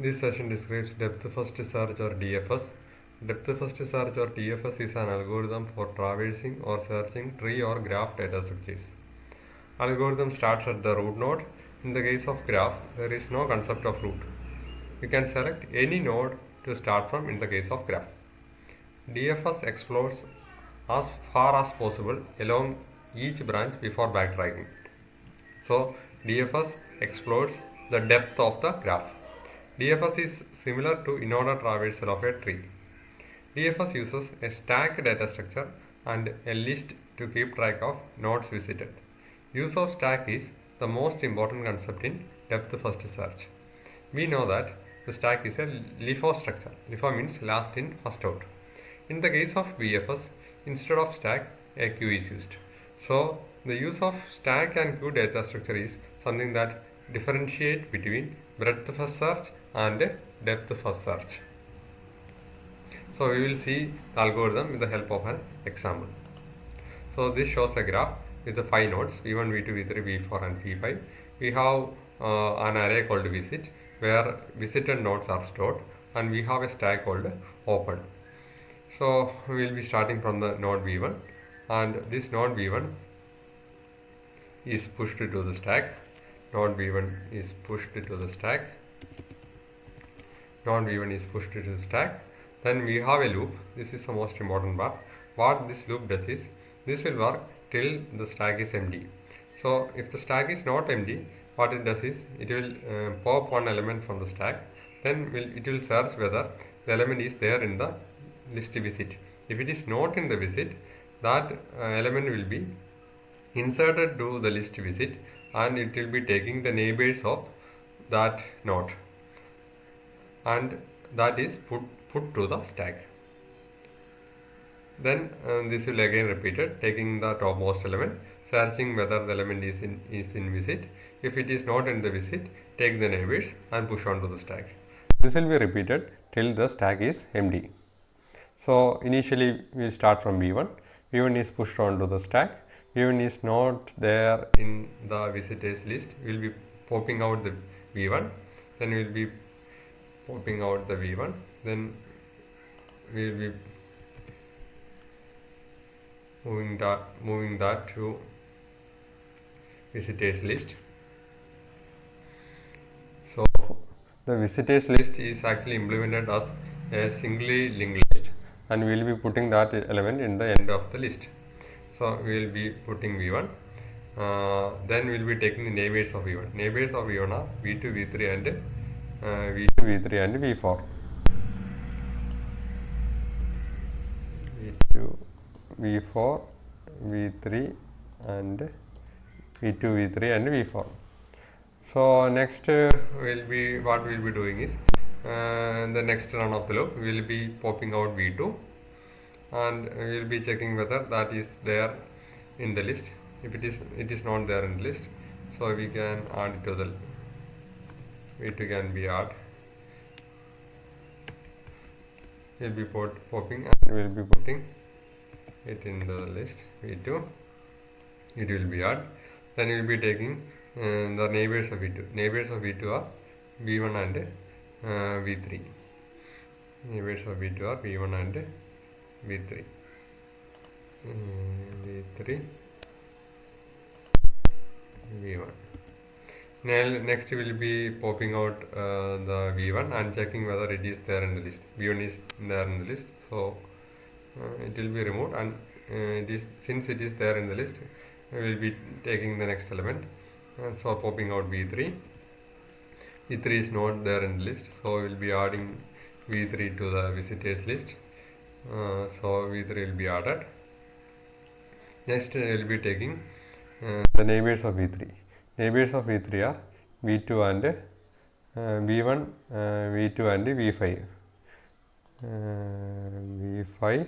This session describes depth first search or DFS. Depth first search or DFS is an algorithm for traversing or searching tree or graph data structures. Algorithm starts at the root node. In the case of graph, there is no concept of root. You can select any node to start from in the case of graph. DFS explores as far as possible along each branch before backtracking. So DFS explores the depth of the graph. DFS is similar to in-order traversal of a tree. DFS uses a stack data structure and a list to keep track of nodes visited. Use of stack is the most important concept in depth first search. We know that the stack is a LIFO structure. LIFO means last in, first out. In the case of BFS, instead of stack, a queue is used. So the use of stack and queue data structure is something that differentiate between breadth first search and depth first search. So we will see the algorithm with the help of an example. So this shows a graph with the 5 nodes v1, v2, v3, v4 and v5. We have an array called visit where visited nodes are stored, and we have a stack called open. So we will be starting from the node v1, and this node v1 is pushed to the stack. Node v1 is pushed to the stack. Node v1 is pushed to the stack. Then we have a loop. This is the most important part. What this loop does is, this will work till the stack is empty. So if the stack is not empty, what it does is, it will pop one element from the stack. Then it will search whether the element is there in the list visit. If it is not in the visit, that element will be inserted to the list visit, and it will be taking the neighbors of that node, and that is put to the stack. Then this will again repeated, taking the topmost element, searching whether the element is in visit. If it is not in the visit, take the neighbors and push on to the stack. This will be repeated till the stack is empty. So initially we will start from v1. v1 is pushed onto the stack. v1 is not there in the visitors list. We will be popping out the v1. Then we will be popping out the v1. Then we will be moving that to visitors list. So the visitors list is actually implemented as a singly linked list, and we will be putting that element in the end of the list. So we will be putting v1. Then we will be taking the neighbors of v1. Neighbors of v1 are v2, v3 and v2, v3 and v4. v2, v4, v3 and v2, v3 and v4. So next will be, what we will be doing is, the next run of the loop we will be popping out v2, and we will be checking whether that is there in the list. If it is not there in the list, so we can add it to the v2 can be added. We will be popping and we will be putting it in the list v2. It will be added. Then we will be taking the neighbors of v2. Neighbors of v2 are v1 and v3. Neighbors of v2 are v1 and v3. v3, v1. Now next we will be popping out the v1 and checking whether it is there in the list. v1 is there in the list, so it will be removed, and since it is there in the list, we will be taking the next element, and so popping out v3. v3 is not there in the list, so we will be adding v3 to the visitors list. So v3 will be added. Next we will be taking the neighbors of v3. Neighbors of v3 are v2 and v1, v2 and v5. v5,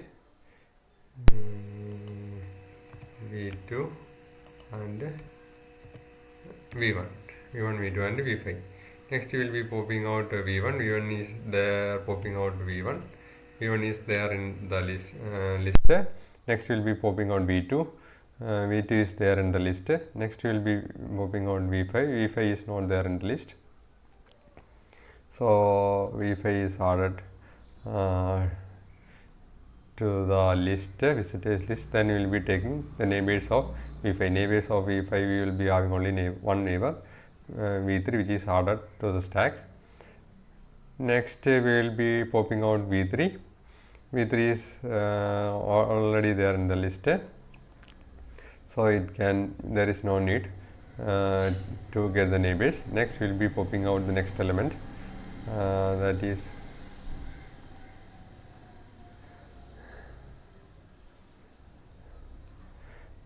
v2 and v1, v2 and v5. Next we will be popping out v1. v1 is there, popping out v1. v1 is there in the list. Next we will be popping out v2. v2 is there in the list. Next we will be popping out v5. v5 is not there in the list. So V5 is added to the list, visitors list. Then we will be taking the neighbors of V5. Neighbors of V5 we will be having only one neighbor, V3, which is added to the stack. Next we will be popping out V3. V3 is already there in the list, so there is no need to get the neighbors. Next we will be popping out the next element, that is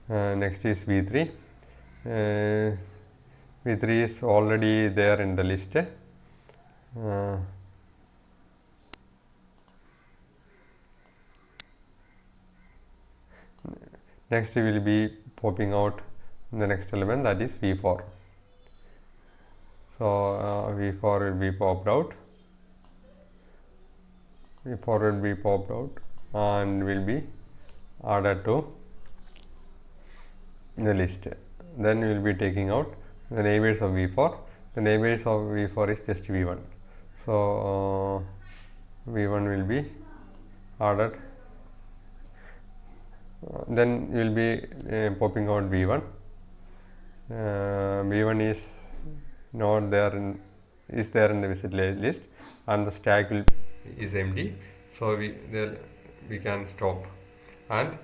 next is V3. V3 is already there in the list. Next we will be popping out the next element, that is V4. So V4 will be popped out. V4 will be popped out and will be added to the list. Then we will be taking out the neighbors of V4. The neighbors of V4 is just V1. So V1 will be added. Then we will be popping out V1. V1 is not there is there in the visit list, and the stack is empty. So we can stop, and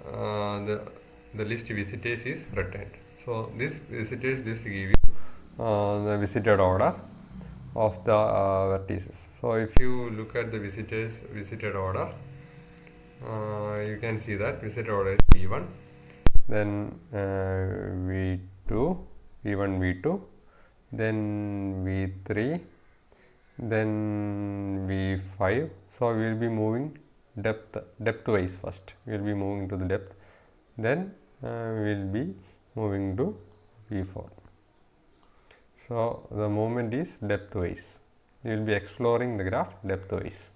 the list visitors is returned. So this visitors list give you the visited order of the vertices. So if you look at the visited order, you can see that visited order is V1, then V2, V1, V2, then V3, then V5. So we will be moving depth wise first. We will be moving to the depth, then we will be moving to V4. So the movement is depth wise. We will be exploring the graph depth wise.